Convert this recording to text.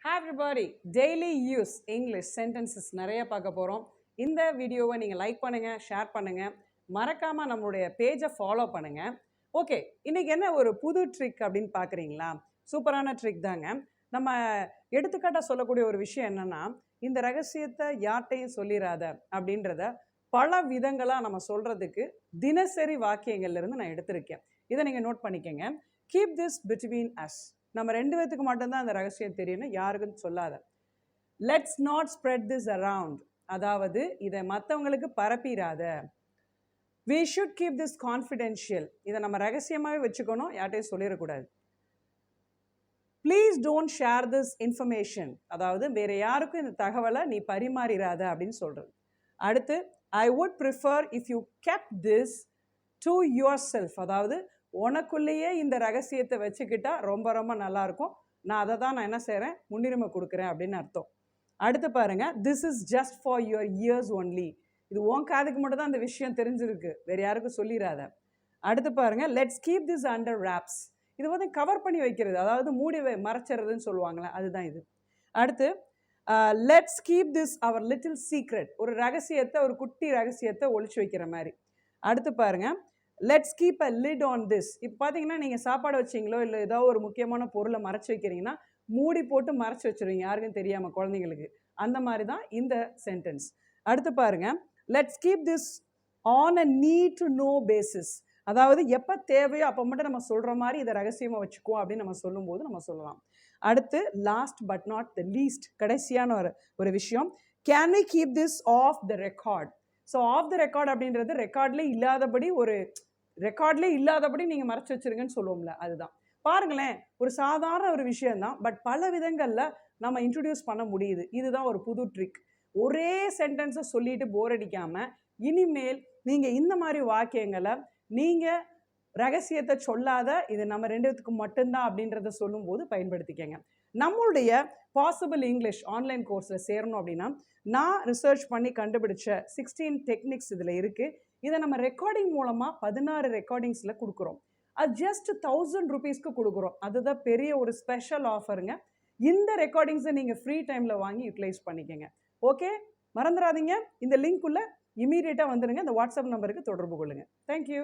Hi everybody, daily use English sentences நிறைய பார்க்க போகிறோம். இந்த வீடியோவை நீங்கள் லைக் பண்ணுங்கள், ஷேர் பண்ணுங்கள், மறக்காமல் நம்மளுடைய பேஜை ஃபாலோ பண்ணுங்கள். ஓகே, இன்றைக்கி என்ன ஒரு புது ட்ரிக் அப்படின்னு பார்க்குறீங்களா? சூப்பரான ட்ரிக் தாங்க. நம்ம எடுத்துக்காட்டாக சொல்லக்கூடிய ஒரு விஷயம் என்னென்னா, இந்த ரகசியத்தை யார்கிட்டையும் சொல்லிடாத அப்படின்றத பல விதங்களாக நம்ம சொல்கிறதுக்கு தினசரி வாக்கியங்கள்லேருந்து நான் எடுத்திருக்கேன். இதை நீங்கள் நோட் பண்ணிக்கங்க. Keep this between us. நம்ம ரெண்டு பேத்துக்கு மட்டும்தான் அந்த ரகசியம் தெரியணும், யாருக்கும் சொல்லாத. Let's not spread this around, அதாவது இதை மற்றவங்களுக்கு பரப்பிடாத. We should keep this confidential, இதை நம்ம ரகசியமாகவே வச்சுக்கணும், யார்ட்டையும் சொல்லிடக்கூடாது. Please don't share this information, அதாவது வேற யாருக்கும் இந்த தகவலை நீ பரிமாறிடாத அப்படின்னு சொல்றது. அடுத்து, I would prefer if you kept this to your self, அதாவது உனக்குள்ளேயே இந்த ரகசியத்தை வச்சுக்கிட்டா ரொம்ப ரொம்ப நல்லாயிருக்கும், நான் அதை தான் நான் என்ன செய்கிறேன், முன்னுரிமை கொடுக்குறேன் அப்படின்னு அர்த்தம். அடுத்து பாருங்க, this is just for your ears only, இது உன் காதுக்கு மட்டும் தான் அந்த விஷயம் தெரிஞ்சிருக்கு, வேற யாருக்கும் சொல்லிடாத. அடுத்து பாருங்க, let's keep this under robs, இது வந்து கவர் பண்ணி வைக்கிறது, அதாவது மூடி மறைச்சிறதுன்னு சொல்லுவாங்களே, அதுதான் இது. அடுத்து, let's keep this our little secret, ஒரு ரகசியத்தை, ஒரு குட்டி ரகசியத்தை ஒழிச்சு வைக்கிற மாதிரி. அடுத்து பாருங்க, let's keep a lid on this. இப்போ பார்த்தீங்கன்னா நீங்கள் சாப்பாடு வச்சிங்களோ இல்லை ஏதோ ஒரு முக்கியமான பொருளை மறைச்சி வைக்கிறீங்கன்னா மூடி போட்டு மறைச்சி வச்சுருவீங்க, யாருக்கும் தெரியாமல், குழந்தைங்களுக்கு. அந்த மாதிரி தான் இந்த சென்டென்ஸ். அடுத்து பாருங்க, let's keep this on a need to know basis, அதாவது எப்போ தேவையோ அப்போ மட்டும் நம்ம சொல்கிற மாதிரி இதை ரகசியமாக வச்சுக்குவோம் அப்படின்னு நம்ம சொல்லும்போது நம்ம சொல்லலாம். அடுத்து, last but not the least, கடைசியான ஒரு விஷயம், can we keep this off the record. So off the record அப்படின்றது ரெக்கார்ட்லேயே இல்லாதபடி, ஒரு ரெக்கார்ட்லேயே இல்லாதபடி நீங்கள் மறைச்சி வச்சுருங்கன்னு சொல்லுவோம்ல, அதுதான். பாருங்களேன், ஒரு சாதாரண ஒரு விஷயந்தான், பட் பல விதங்களில் நம்ம இன்ட்ரடியூஸ் பண்ண முடியுது. இதுதான் ஒரு புது ட்ரிக். ஒரே சென்டென்ஸை சொல்லிட்டு போர் அடிக்காமல், இனிமேல் நீங்கள் இந்த மாதிரி வாக்கியங்களை நீங்கள் ரகசியத்தை சொல்லாத, இது நம்ம ரெண்டு பேத்துக்கு மட்டும்தான் அப்படின்றத சொல்லும்போது பயன்படுத்திக்கங்க. நம்மளுடைய பாசிபிள் இங்கிலீஷ் ஆன்லைன் கோர்ஸில் சேரணும் அப்படின்னா, நான் ரிசர்ச் பண்ணி கண்டுபிடிச்ச 16 டெக்னிக்ஸ் இதில் இருக்குது. இதை நம்ம ரெக்கார்டிங் மூலமாக 16 ரெக்கார்டிங்ஸில் கொடுக்குறோம். அது ஜஸ்ட் 1000 ருபீஸ்க்கு கொடுக்குறோம். அதுதான் பெரிய ஒரு ஸ்பெஷல் ஆஃபருங்க. இந்த ரெக்கார்டிங்ஸை நீங்கள் ஃப்ரீ டைமில் வாங்கி யூட்டிலைஸ் பண்ணிக்கங்க. ஓகே, மறந்துடாதீங்க, இந்த லிங்க்குள்ளே இமீடியட்டாக வந்துடுங்க. இந்த வாட்ஸ்அப் நம்பருக்கு தொடர்பு கொள்ளுங்கள். தேங்க்யூ.